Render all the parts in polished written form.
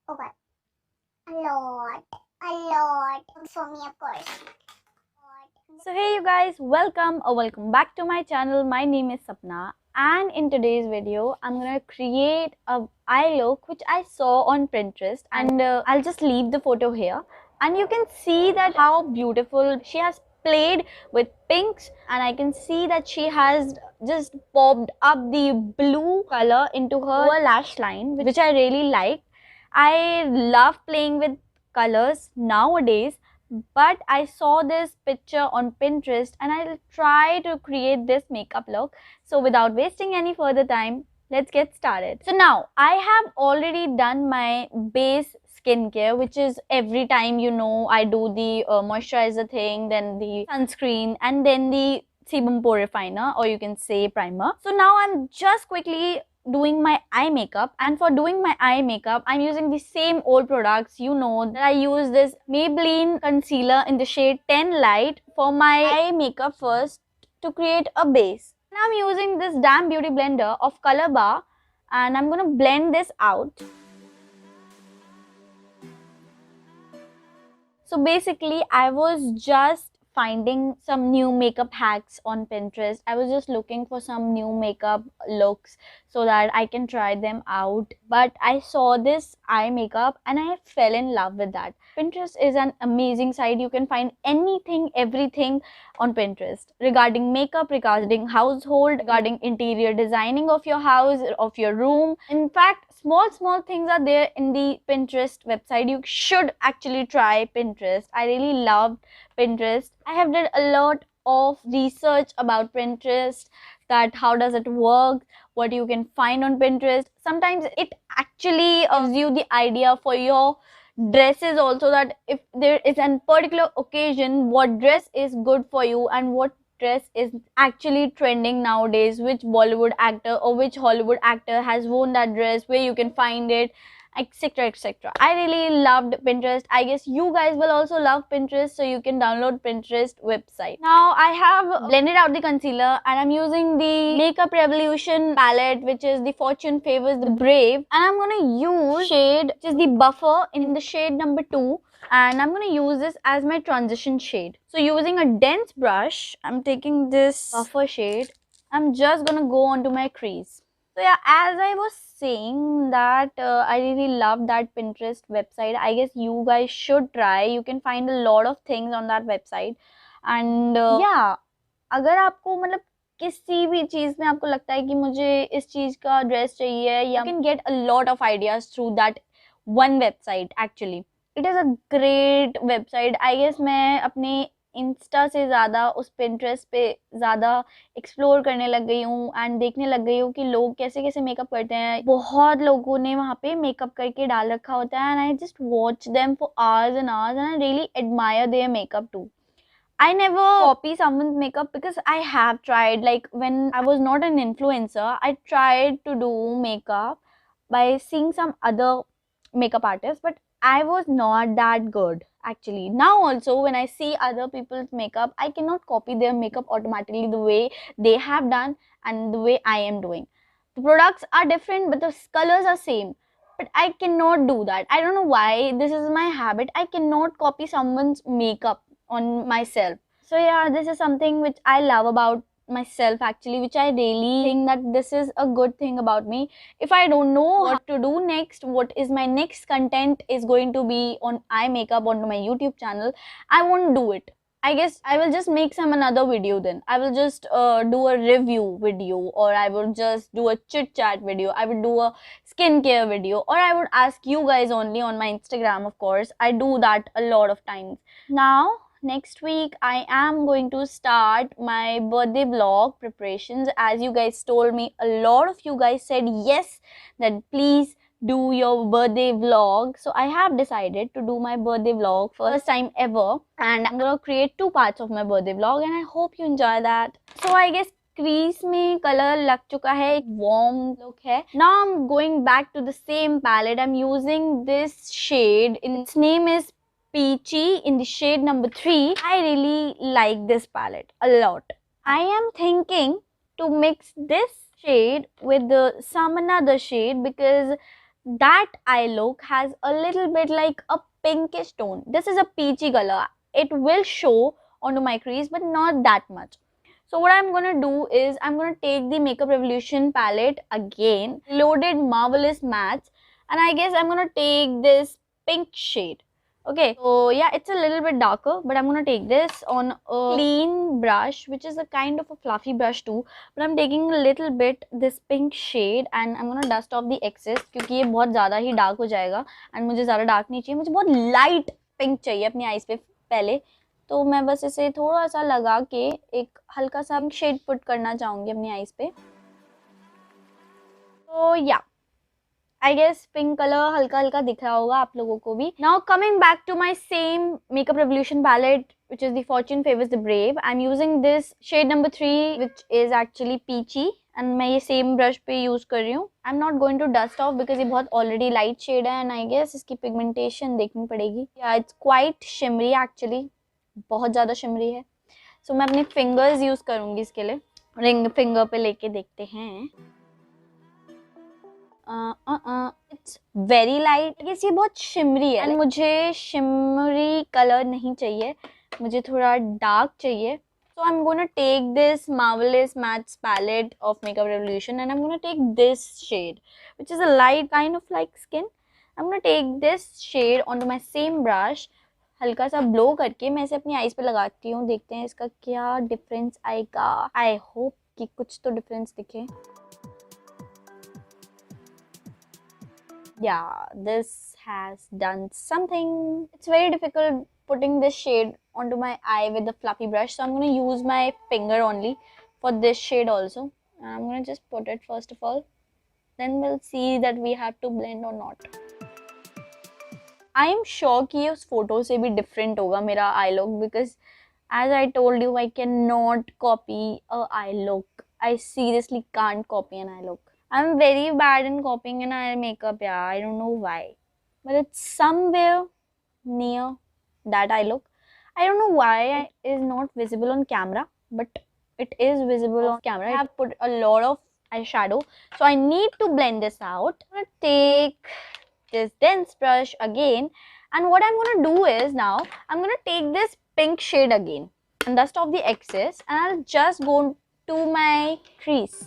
Oh god, a lot. For me, of course. So hey you guys, welcome back to my channel. My name is Sapna, and in today's video I'm gonna create a eye look which I saw on Pinterest, and I'll just leave the photo here, and you can see that how beautiful she has played with pinks, and I can see that she has just popped up the blue color into her lash line, which I really like. I love playing with colors nowadays, but I saw this picture on Pinterest and I'll try to create this makeup look. So without wasting any further time, let's get started. So now I have already done my base skincare, which is every time I do the moisturizer thing, then the sunscreen, and then the sebum pore refiner, or you can say primer. So now I'm just quickly doing my eye makeup, and for doing my eye makeup I'm using the same old products. That I use this Maybelline concealer in the shade 10 light for my eye makeup first to create a base. And I'm using this Damn Beauty blender of Color Bar, and I'm gonna blend this out. So basically, I was just finding some new makeup hacks on Pinterest. I was just looking for some new makeup looks so that I can try them out. But I saw this eye makeup and I fell in love with that. Pinterest is an amazing site. You can find anything, everything on Pinterest regarding makeup, regarding household, regarding interior designing of your house, of your room. In fact, small things are there in the Pinterest website. You should actually try Pinterest. I really loved Pinterest. I have did a lot of research about Pinterest, that how does it work, what you can find on Pinterest. Sometimes it actually gives you the idea for your dresses also, that if there is a particular occasion, what dress is good for you and what dress is actually trending nowadays, which Bollywood actor or which Hollywood actor has worn that dress, where you can find it, etc, etc. I really loved Pinterest. I guess you guys will also love Pinterest, so you can download Pinterest website. Now I have blended out the concealer and I'm using the Makeup Revolution palette, which is the Fortune Favors the Brave, and I'm gonna use shade which is the Buffer in the shade number 2, and I'm going to use this as my transition shade. So using a dense brush, I'm taking this Buffer shade. I'm just going to go onto my crease. So yeah, as I was saying that I really love that Pinterest website. I guess you guys should try. You can find a lot of things on that website. And yeah, अगर आपको मतलब किसी भी चीज में आपको लगता है कि मुझे इस चीज का ड्रेस चाहिए, या can get a lot of ideas through that one website. Actually it is a great website. I guess मैं अपने इंस्टा से ज़्यादा उस Pinterest पे ज़्यादा एक्सप्लोर करने लग गई हूँ एंड देखने लग गई हूँ कि लोग कैसे कैसे मेकअप करते हैं. बहुत लोगों ने वहाँ पे मेकअप करके डाल रखा होता है, and I just watch them for hours and hours, and I really admire their makeup too. I never copy someone's makeup because I have tried, like when I was not an influencer, I tried to do makeup by seeing some other makeup artists, but I was not that good actually. Now also when I see other people's makeup, I cannot copy their makeup automatically the way they have done and the way I am doing. The products are different but the colors are same, but I cannot do that. I don't know why. This is my habit. I cannot copy someone's makeup on myself. So yeah, this is something which I love about myself actually, which I really think that this is a good thing about me. If I don't know what to do next, what is my next content is going to be on eye makeup onto my YouTube channel, I won't do it. I guess I will just make some another video. Then I will just do a review video, or I will just do a chit chat video, I will do a skincare video, or I would ask you guys only on my Instagram. Of course, I do that a lot of times. Now next week I am going to start my birthday vlog preparations. As you guys told me, a lot of you guys said yes, that please do your birthday vlog. So I have decided to do my birthday vlog first time ever, and I'm gonna create 2 parts of my birthday vlog, and I hope you enjoy that. So I guess crease में colour लग चुका है, एक warm look है. Now I'm going back to the same palette. I'm using this shade. Its name is Peachy in the shade number 3. I really like this palette a lot. I am thinking to mix this shade with some another shade, because that eye look has a little bit like a pinkish tone. This is a peachy color. It will show onto my crease, but not that much. So what I'm gonna do is I'm gonna take the Makeup Revolution palette again, Loaded Marvelous Mattes, and I guess I'm gonna take this pink shade. Okay, so yeah, it's a little bit darker, but I'm gonna take this on a clean brush, which is a kind of a fluffy brush too. But I'm taking a little bit this pink shade and I'm gonna dust off the excess क्योंकि ये बहुत ज़्यादा ही dark हो जाएगा and मुझे ज़्यादा dark नहीं चाहिए, मुझे बहुत लाइट पिंक चाहिए अपनी आईज पे पहले. तो मैं बस इसे थोड़ा सा लगा के एक हल्का सा शेड पुट करना चाहूँगी अपनी आईज पे. तो या I guess pink color हल्का हल्का दिख रहा होगा आप लोगों को भी. Now coming back to my same Makeup Revolution palette, which is the Fortune Favors the Brave. I'm using this shade number 3, which is actually peachy, and मैं ये same brush पे use कर रही हूँ. I'm not going to dust off because ये बहुत already light shade है, and I guess इसकी pigmentation देखनी पड़ेगी. Yeah, it's quite shimmery actually. बहुत ज़्यादा shimmery है. So मैं अपनी fingers use करूँगी इसके लिए. Ring finger पे लेके देखते हैं. It's very light. I guess ये बहुत shimmery है. And मुझे shimmery color नहीं चाहिए. मुझे थोड़ा dark चाहिए. So I'm gonna take this Marvelous Mattes palette of Makeup Revolution and I'm gonna take this shade, which is a light kind of like skin. I'm gonna take this shade onto my same brush. हल्का सा blow करके मैं इसे अपनी eyes पे लगाती हूँ. देखते हैं इसका क्या difference आएगा. I hope कि कुछ तो difference दिखे. Yeah, this has done something. It's very difficult putting this shade onto my eye with the fluffy brush, so I'm going to use my finger only for this shade also. And I'm going to just put it first of all, then we'll see that we have to blend or not. I am sure कि उस photo से भी different होगा मेरा eye look, because as I told you, I cannot copy a eye look. I seriously can't copy an eye look. I'm very bad in copying an eye makeup, yeah. I don't know why. But it's somewhere near that eye look. I don't know why it is not visible on camera, but it is visible on camera. I have put a lot of eyeshadow, so I need to blend this out. I'm gonna take this dense brush again, and what I'm gonna do is now I'm gonna take this pink shade again and dust off the excess, and I'll just go to my crease.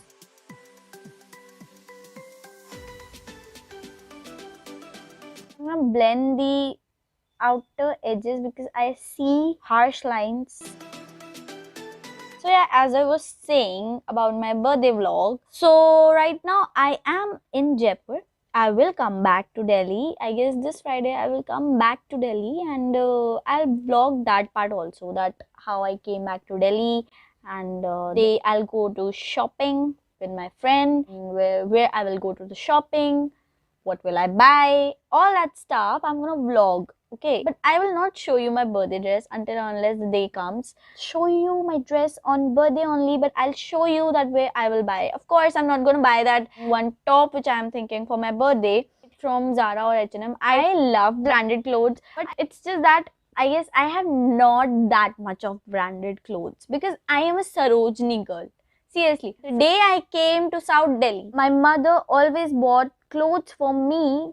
I'm gonna blend the outer edges because I see harsh lines. So yeah, as I was saying about my birthday vlog, so right now I am in Jaipur. I will come back to Delhi. I guess this Friday I will come back to Delhi and I'll vlog that part also, that how I came back to Delhi, and day I'll go to shopping with my friend, where I will go to the shopping, what will I buy, all that stuff I'm gonna vlog. Okay, but I will not show you my birthday dress until unless the day comes. Show you my dress on birthday only, but I'll show you that where I will buy. Of course, I'm not gonna buy that one top which I'm thinking for my birthday from Zara or H&M. I love branded clothes, but it's just that I guess I have not that much of branded clothes because I am a Sarojini girl. Seriously, the day I came to South Delhi, my mother always bought clothes for me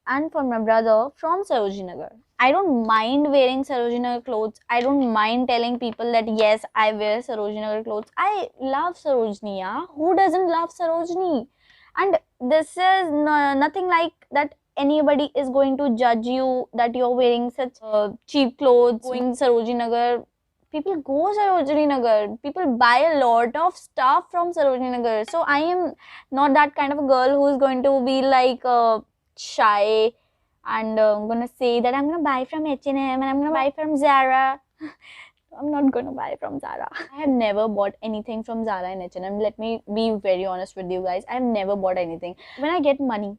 and for my brother from Sarojini Nagar. I don't mind wearing Sarojini Nagar clothes. I don't mind telling people that yes, I wear Sarojini Nagar clothes. I love Sarojini, yeah. Who doesn't love Sarojini? And this is nothing like that anybody is going to judge you that you're wearing such cheap clothes, going Sarojini Nagar. People go Sarojini Nagar. People buy a lot of stuff from Sarojini Nagar. So I am not that kind of a girl who is going to be like shy and I'm gonna say that I'm gonna buy from H&M and I'm gonna buy from Zara. I'm not gonna buy from Zara. I have never bought anything from Zara and H&M. Let me be very honest with you guys. I have never bought anything. When I get money,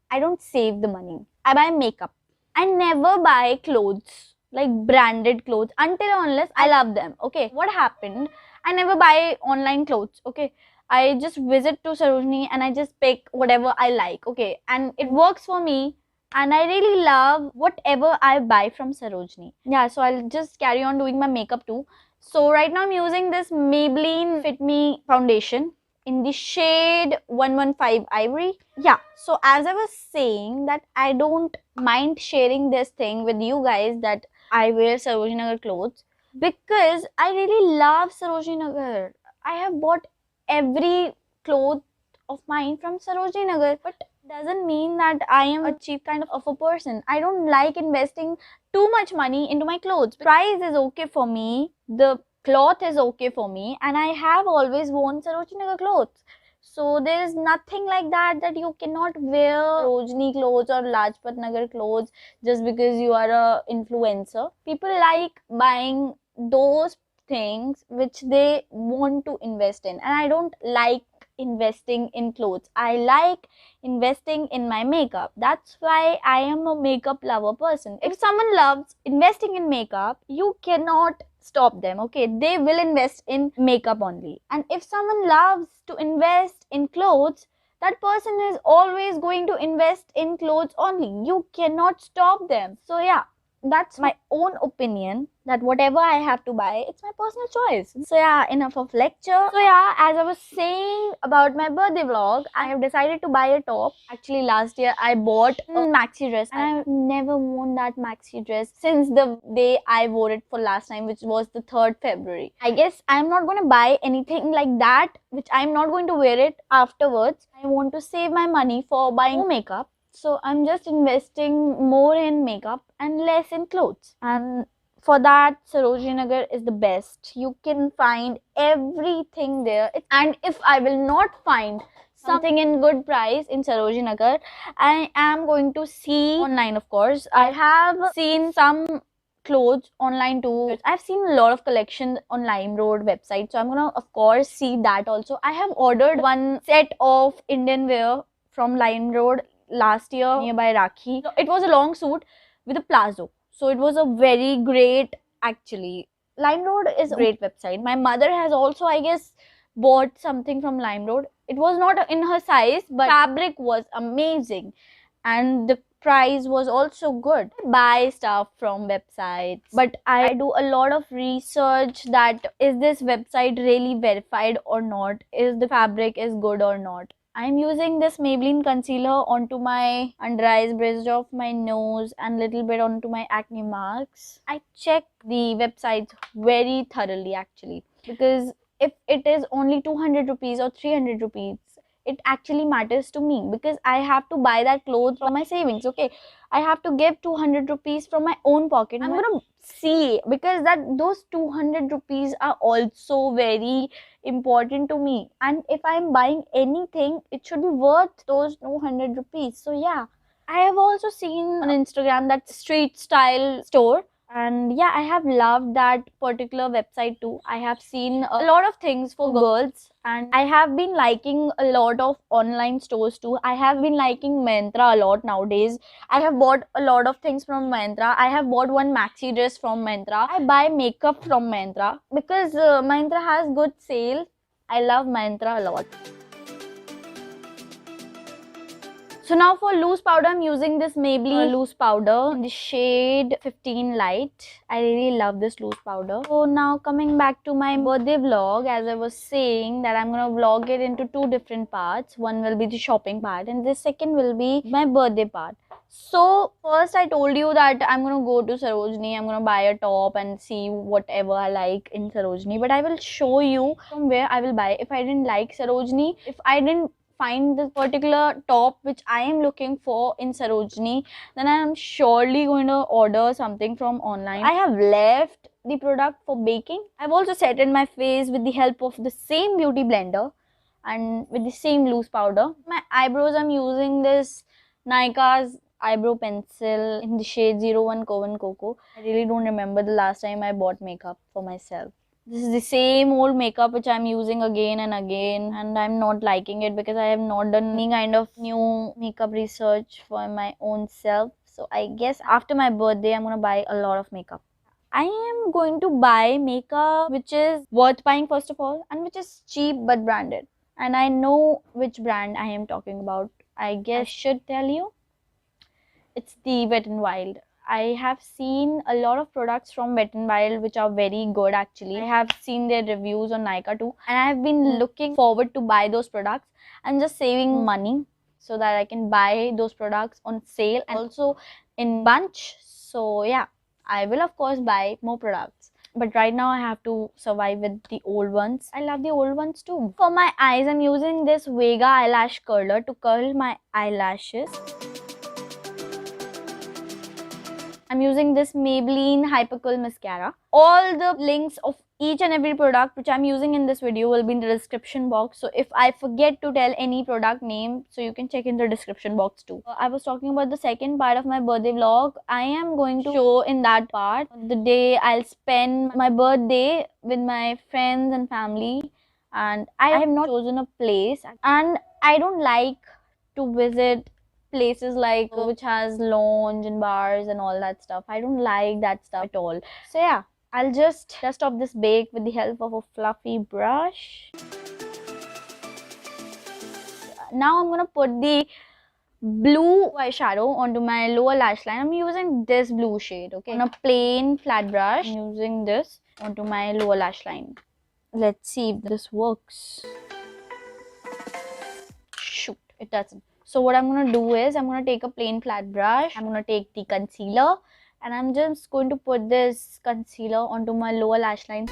I don't save the money. I buy makeup. I never buy clothes, like branded clothes, until unless I love them. Okay, what happened? I never buy online clothes. Okay, I just visit to Sarojini and I just pick whatever I like. Okay, and it works for me. And I really love whatever I buy from Sarojini. Yeah, so I'll just carry on doing my makeup too. So right now I'm using this Maybelline Fit Me foundation. in the shade 115 Ivory. Yeah, so as I was saying that I don't mind sharing this thing with you guys that I wear Sarojini Nagar clothes because I really love Sarojini Nagar. I have bought every cloth of mine from Sarojini Nagar, but doesn't mean that I am a cheap kind of a person. I don't like investing too much money into my clothes. Price is okay for me, the cloth is okay for me, and I have always worn Sarojini Nagar clothes. So there is nothing like that that you cannot wear Sarojini clothes or Lajpat Nagar clothes just because you are a influencer. People like buying those things which they want to invest in, and I don't like investing in clothes. I like investing in my makeup. That's why I am a makeup lover person. If someone loves investing in makeup, you cannot stop them. Okay, they will invest in makeup only. And if someone loves to invest in clothes, that person is always going to invest in clothes only. You cannot stop them. So yeah, that's my own opinion, that whatever I have to buy, it's my personal choice. So yeah, enough of lecture. So yeah, as I was saying about my birthday vlog, I have decided to buy a top. Actually, last year I bought a maxi dress and I've never worn that maxi dress since the day I wore it for last time, which was the 3rd February. I guess I'm not going to buy anything like that which I'm not going to wear it afterwards. I want to save my money for buying more makeup. So I'm just investing more in makeup and less in clothes. And for that, Sarojini Nagar is the best. You can find everything there. And if I will not find something in good price in Sarojini Nagar, I am going to see online, of course. I have seen some clothes online too. I've seen a lot of collections on LimeRoad website, so I'm gonna of course see that also. I have ordered one set of Indian wear from LimeRoad last year nearby Rakhi. It was a long suit with a plazo, so it was a very great, actually. LimeRoad is a great website. My mother has also, I guess, bought something from LimeRoad. It was not in her size, but fabric was amazing and the price was also good. I buy stuff from websites, but I do a lot of research that is this website really verified or not, is the fabric is good or not. I'm using this Maybelline concealer onto my under eyes, bridge of my nose and little bit onto my acne marks. I check the websites very thoroughly actually, because if it is only 200 rupees or 300 rupees, it actually matters to me because I have to buy that clothes from my savings. Okay, I have to give 200 rupees from my own pocket. I'm gonna see, because that those 200 rupees are also very important to me, and if I'm buying anything, it should be worth those 200 rupees. So yeah, I have also seen on Instagram that street style store, and yeah, I have loved that particular website too. I have seen a lot of things for girls, and I have been liking a lot of online stores too. I have been liking Myntra a lot nowadays. I have bought a lot of things from Myntra. I have bought one maxi dress from Myntra. I buy makeup from Myntra because Myntra has good sale. I love Myntra a lot. So now for loose powder, I'm using this Maybelline loose powder in the shade 15 Light. I really love this loose powder. So now coming back to my birthday vlog, as I was saying that I'm gonna vlog it into 2 different parts. One will be the shopping part and the second will be my birthday part. So first I told you that I'm gonna go to Sarojini, I'm gonna buy a top and see whatever I like in Sarojini. But I will show you from where I will buy. If I didn't like Sarojini, if I didn't find the particular top which I am looking for in Sarojini, then I am surely going to order something from online. I have left the product for baking. I've also set in my face with the help of the same beauty blender and with the same loose powder. My eyebrows, I'm using this Nykaa's eyebrow pencil in the shade 01 Coven Cocoa. I really don't remember the last time I bought makeup for myself. This is the same old makeup which I'm using again and again, and I'm not liking it because I have not done any kind of new makeup research for my own self. So I guess after my birthday, I'm gonna buy a lot of makeup. I am going to buy makeup which is worth buying first of all, and which is cheap but branded. And I know which brand I am talking about. I guess I should tell you. It's the Wet n Wild. I have seen a lot of products from Wet n Wild which are very good actually. I have seen their reviews on Nykaa too, and I have been looking forward to buy those products and just saving money so that I can buy those products on sale and also in bunch. So yeah, I will of course buy more products. But right now I have to survive with the old ones. I love the old ones too. For my eyes, I'm using this Vega eyelash curler to curl my eyelashes. I'm using this Maybelline Hypercurl Mascara. All the links of each and every product which I'm using in this video will be in the description box. So if I forget to tell any product name, so you can check in the description box too. I was talking about the second part of my birthday vlog. I am going to show in that part the day I'll spend my birthday with my friends and family. And I have not chosen a place, and I don't like to visit places like which has lounge and bars and all that stuff. I don't like that stuff at all. So yeah, I'll just dust off this bake with the help of a fluffy brush. Now I'm gonna put the blue eyeshadow onto my lower lash line. I'm using this blue shade, okay, on a plain flat brush. I'm using this onto my lower lash line. Let's see if this works. Shoot, it doesn't. So what I'm going to do is I'm going to take a plain flat brush. I'm going to take the concealer and I'm just going to put this concealer onto my lower lash line.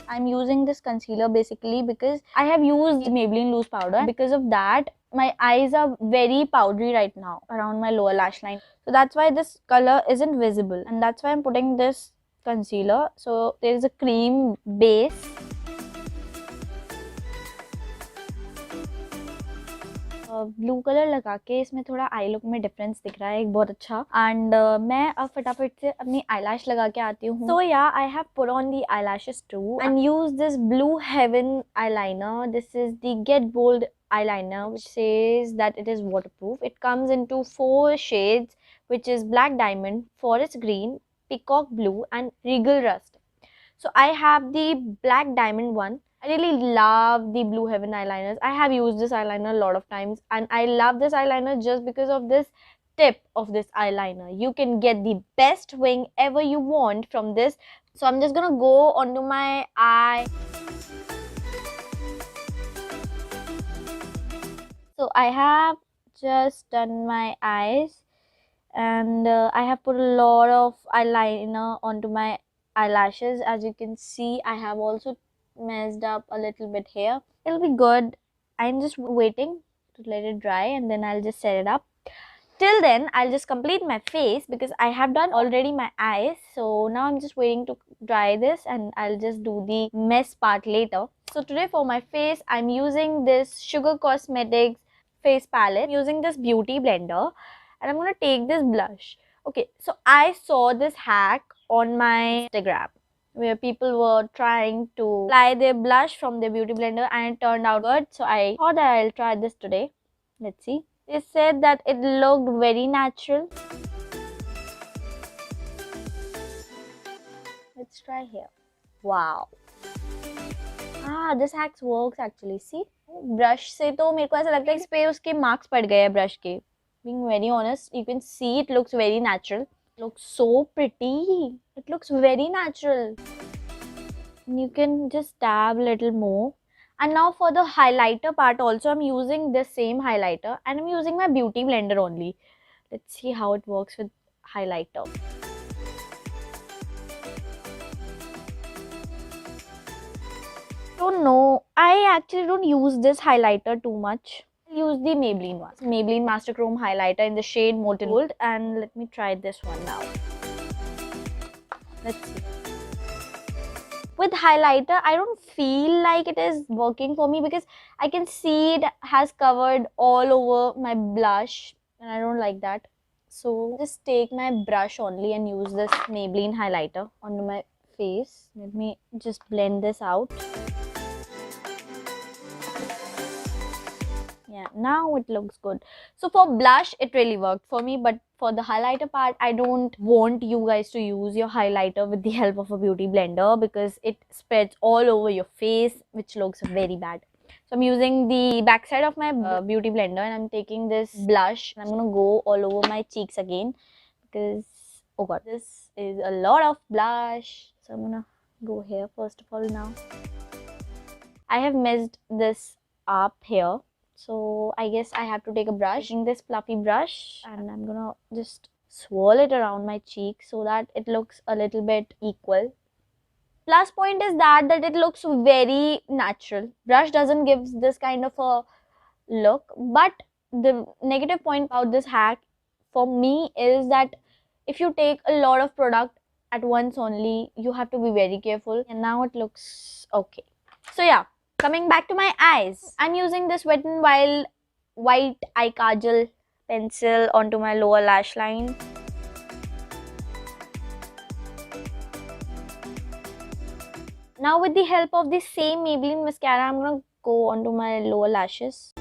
I'm using this concealer basically because I have used Maybelline loose powder. Because of that, my eyes are very powdery right now around my lower lash line. So that's why this color isn't visible, and that's why I'm putting this concealer. So there is a cream base. Blue colour लगा के इसमें थोड़ा I look में difference दिख रहा है एक बहुत अच्छा. एंड मैं अब फटाफट से अपनी आईलैश लगा के आती हूँ. So yeah I have put on the eyelashes too and use this blue heaven eyeliner. This is the Get Bold eyeliner which says that it is waterproof. It comes into 4 shades, which is Black Diamond, Forest Green, Peacock Blue and Regal Rust. So I have the Black Diamond one. I really love the Blue Heaven eyeliners. I have used this eyeliner a lot of times and I love this eyeliner just because of this tip of this eyeliner. You can get the best wing ever you want from this. So I'm just gonna go onto my eye. So I have just done my eyes and I have put a lot of eyeliner onto my eyelashes. As you can see, I have also messed up a little bit here. It'll be good. I'm just waiting to let it dry and then I'll just set it up. Till then, I'll just complete my face because I have done already my eyes. So now I'm just waiting to dry this and I'll just do the mess part later. So today for my face, I'm using this Sugar Cosmetics face palette. I'm using this beauty blender and I'm gonna take this blush. Okay, so I saw this hack on my Instagram where people were trying to apply their blush from their beauty blender and it turned out good. So I thought that I'll try this today. Let's see. They said that it looked very natural. Let's try here. Wow. This hack works actually. See? Brush से तो मेरे को ऐसा लगता है इस पे उसके marks पड़ गए हैं brush के. Being very honest, you can see it looks very natural. It looks so pretty. It looks very natural. You can just dab a little more. And now for the highlighter part also, I'm using this same highlighter and I'm using my beauty blender only. Let's see how it works with highlighter. Don't know. I actually don't use this highlighter too much. I use the Maybelline one. Maybelline Master Chrome highlighter in the shade Molten Gold. And let me try this one now. Let's see. With highlighter, I don't feel like it is working for me because I can see it has covered all over my blush and I don't like that. So just take my brush only and use this Maybelline highlighter onto my face. Let me just blend this out. Yeah, now it looks good. So for blush, it really worked for me, but for the highlighter part, I don't want you guys to use your highlighter with the help of a beauty blender because it spreads all over your face, which looks very bad. So So I'm using the backside of my beauty blender and I'm taking this blush and I'm gonna go all over my cheeks again because, oh god, this is a lot of blush. So I'm gonna go here first of all now. I have messed this up here, so I guess I have to take a brush. Taking this fluffy brush and I'm gonna just swirl it around my cheek so that it looks a little bit equal. Plus point is that it looks very natural. Brush doesn't give this kind of a look, but the negative point about this hack for me is that if you take a lot of product at once only, you have to be very careful. And now it looks okay. So yeah, coming back to my eyes, I'm using this Wet n Wild white eye kajal pencil onto my lower lash line. Now with the help of the same Maybelline mascara, I'm gonna go onto my lower lashes.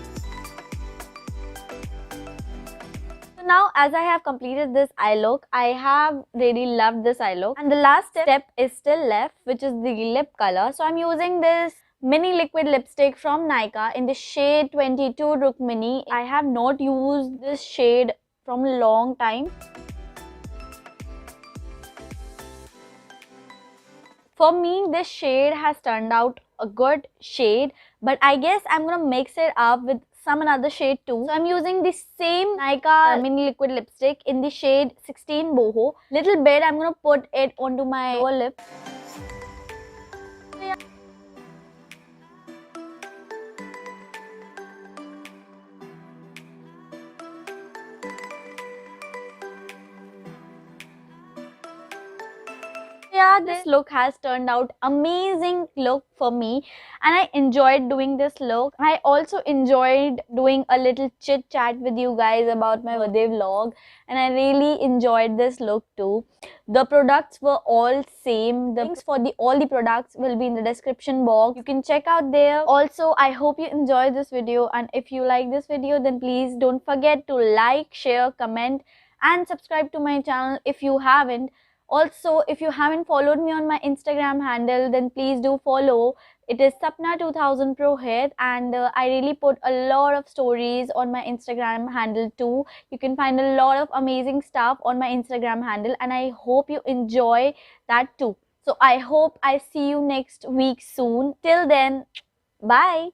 So now as I have completed this eye look, I have really loved this eye look. And the last step is still left, which is the lip color. So I'm using this mini liquid lipstick from Nykaa in the shade 22 Rukmini. I have not used this shade from a long time. For me, this shade has turned out a good shade, but I guess I'm gonna mix it up with some another shade too. So I'm using the same Nykaa mini liquid lipstick in the shade 16 Boho. Little bit, I'm gonna put it onto my lower lip. So yeah. Yeah, this look has turned out amazing look for me and I enjoyed doing this look. I also enjoyed doing a little chit chat with you guys about my birthday vlog and I really enjoyed this look too. The products were all same. The links for all the products will be in the description box. You can check out there. Also, I hope you enjoyed this video and if you like this video then please don't forget to like, share, comment and subscribe to my channel if you haven't. Also, if you haven't followed me on my Instagram handle, then please do follow. It is Sapna2000 Prohit and I really put a lot of stories on my Instagram handle too. You can find a lot of amazing stuff on my Instagram handle and I hope you enjoy that too. So I hope I see you next week soon. Till then, bye.